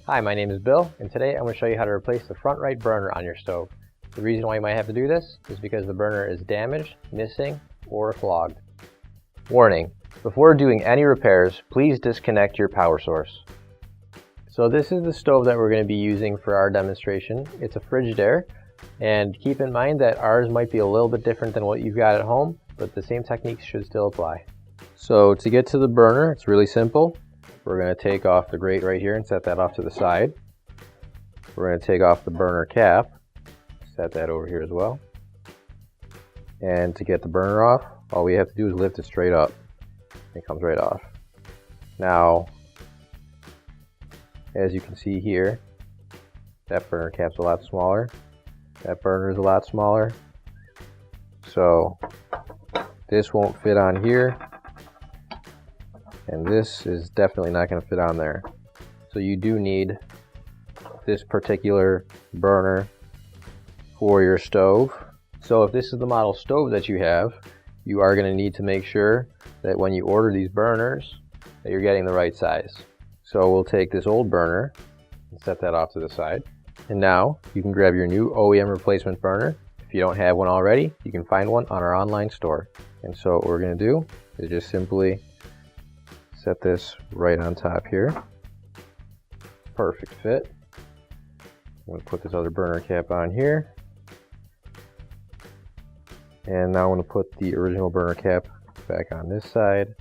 Hi, my name is Bill, and today I'm going to show you how to replace the front right burner on your stove. The reason why you might have to do this is because the burner is damaged, missing, or clogged. Warning: before doing any repairs, please disconnect your power source. So this is the stove that we're going to be using for our demonstration. It's a Frigidaire, and keep in mind that ours might be a little bit different than what you've got at home, but the same techniques should still apply. So to get to the burner, it's really simple. We're going to take off the grate right here and set that off to the side. We're going to take off the burner cap, set that over here as well. And to get the burner off, all we have to do is lift it straight up. It comes right off. Now, as you can see here, that burner cap's a lot smaller. That burner is a lot smaller. So this won't fit on here. And this is definitely not going to fit on there. So you do need this particular burner for your stove. So if this is the model stove that you have, you are going to need to make sure that when you order these burners that you're getting the right size. So we'll take this old burner and set that off to the side. And now you can grab your new OEM replacement burner. If you don't have one already, you can find one on our online store. And so what we're going to do is just simply set this right on top here. Perfect fit. I'm going to put this other burner cap on here. And now I'm going to put the original burner cap back on this side.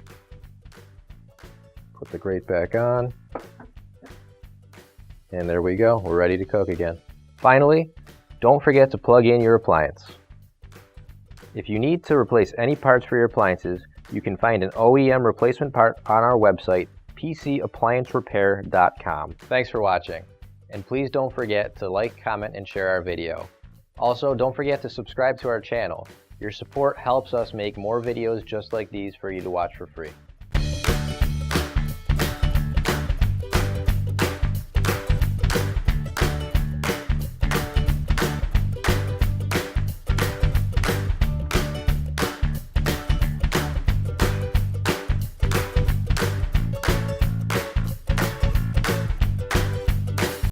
Put the grate back on. And there we go. We're ready to cook again. Finally, don't forget to plug in your appliance. If you need to replace any parts for your appliances, you can find an OEM replacement part on our website, PCApplianceRepair.com. Thanks for watching, and please don't forget to like, comment, and share our video. Also, don't forget to subscribe to our channel. Your support helps us make more videos just like these for you to watch for free.